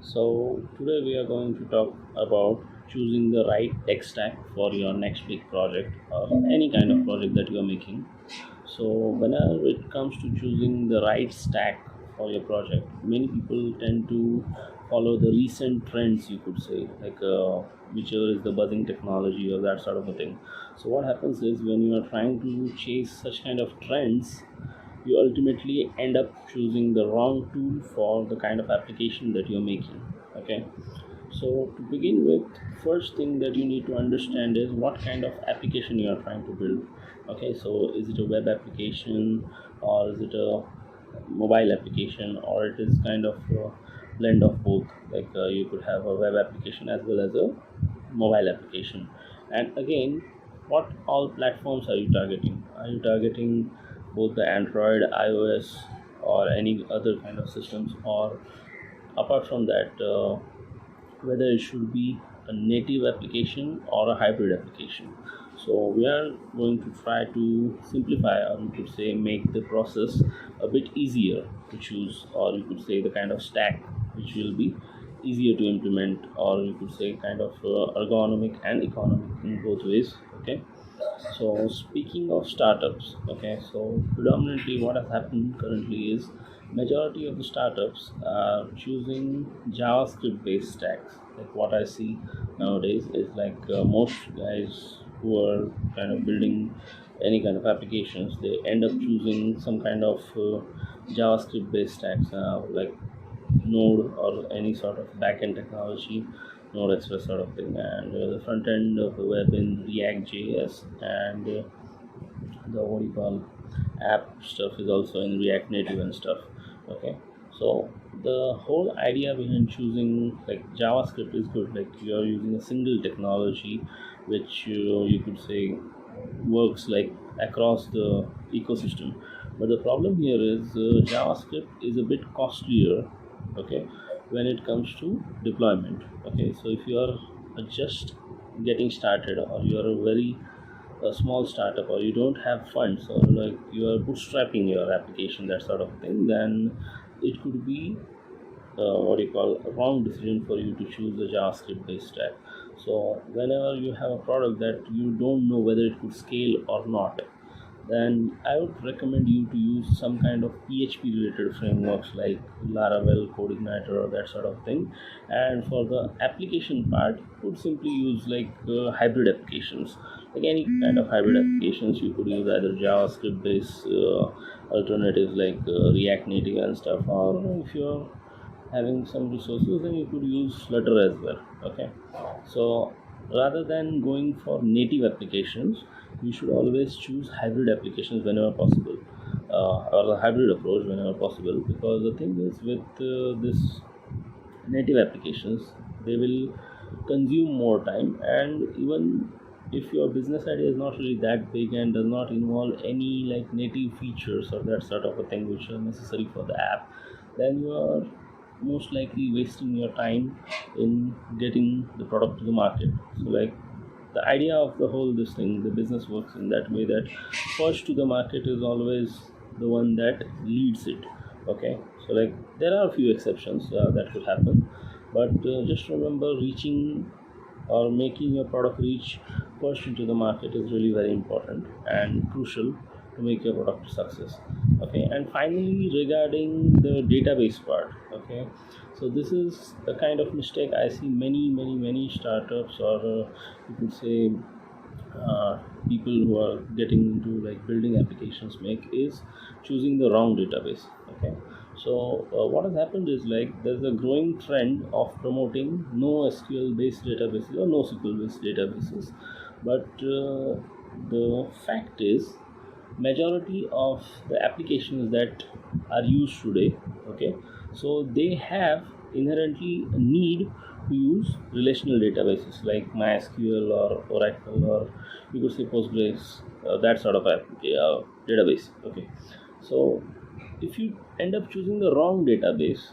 So, today we are going to talk about choosing the right tech stack for your next big project or any kind of project that you are making. So, whenever it comes to choosing the right stack for your project, many people tend to follow the recent trends, you could say, like whichever is the buzzing technology or that sort of a thing. So, what happens is when you are trying to chase such kind of trends, you ultimately end up choosing the wrong tool for the kind of application that you're making. Okay, so to begin with, first thing that you need to understand is what kind of application you are trying to build. Okay, so is it a web application, or is it a mobile application, or it is kind of a blend of both, like you could have a web application as well as a mobile application. And again, what all platforms are you targeting? Are you targeting both the Android, iOS, or any other kind of systems, or apart from that, whether it should be a native application or a hybrid application? So we are going to try to simplify, or you could say make the process a bit easier to choose, or you could say the kind of stack which will be easier to implement, or you could say kind of ergonomic and economic in both ways. Okay, so speaking of startups, okay, so predominantly what has happened currently is majority of the startups are choosing JavaScript based stacks. Like what I see nowadays is like most guys who are kind of building any kind of applications, they end up choosing some kind of JavaScript based stacks, like Node or any sort of backend technology, Node Express sort of thing, and the front end of the web in React JS, and the what do you call app stuff is also in React Native and stuff. Okay, so the whole idea behind choosing like JavaScript is good. Like you are using a single technology, which you could say works like across the ecosystem. But the problem here is JavaScript is a bit costlier. Okay, when it comes to deployment. Okay, so if you are just getting started, or you are a very a small startup, or you don't have funds, or like you are bootstrapping your application, that sort of thing, then it could be what do you call a wrong decision for you to choose a JavaScript based stack. So whenever you have a product that you don't know whether it could scale or not, then I would recommend you to use some kind of PHP related frameworks like Laravel, CodeIgniter, or that sort of thing. And for the application part, you could simply use like hybrid applications. Like any kind of hybrid applications, you could use either JavaScript based alternatives like React Native and stuff, or if you're having some resources, then you could use Flutter as well. Okay, so rather than going for native applications, we should always choose hybrid applications whenever possible, or the hybrid approach whenever possible, because the thing is with this native applications, they will consume more time. And even if your business idea is not really that big and does not involve any like native features or that sort of a thing which are necessary for the app, then you are most likely wasting your time in getting the product to the market. So like the idea of the whole this thing, the business works in that way that first to the market is always the one that leads it. Okay, so like there are a few exceptions that could happen, but just remember, reaching or making your product reach first into the market is really very important and crucial to make your product a success. Okay, and finally regarding the database part. Okay, so this is the kind of mistake I see many startups, or you could say uh, people who are getting into like building applications make, is choosing the wrong database. Okay, so what has happened is like there's a growing trend of promoting no SQL based databases or no SQL based databases, but the fact is majority of the applications that are used today, okay, so they have inherently a need to use relational databases like MySQL or Oracle, or you could say Postgres, that sort of database. Okay, so if you end up choosing the wrong database,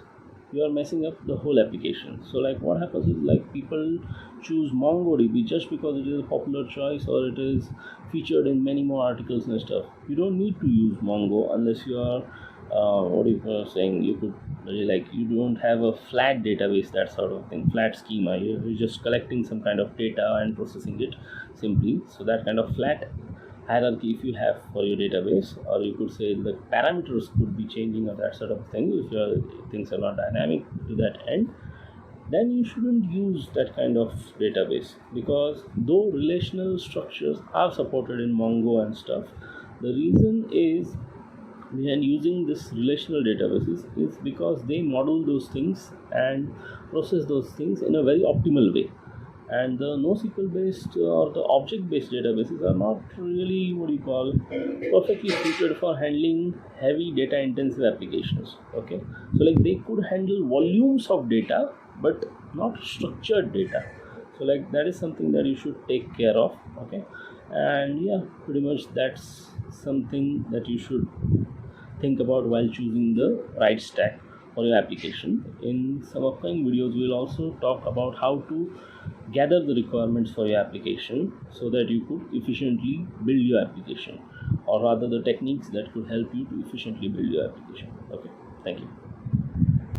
you are messing up the whole application. So like what happens is like people choose MongoDB just because it is a popular choice, or it is featured in many more articles and stuff. You don't need to use Mongo unless you are what you were saying, you could like you don't have a flat database, that sort of thing, flat schema. You're just collecting some kind of data and processing it simply. So that kind of flat hierarchy if you have for your database, or you could say the parameters could be changing or that sort of thing, if your things are not dynamic to that end, then you shouldn't use that kind of database. Because though relational structures are supported in Mongo and stuff, the reason is behind using this relational databases is because they model those things and process those things in a very optimal way. And the NoSQL based or the object based databases are not really what you call perfectly suited for handling heavy data intensive applications. Okay, so like they could handle volumes of data but not structured data. So like that is something that you should take care of. Okay, and yeah, pretty much that's something that you should think about while choosing the right stack for your application. In some upcoming videos, we'll also talk about how to gather the requirements for your application so that you could efficiently build your application, or rather, the techniques that could help you to efficiently build your application. Okay, thank you.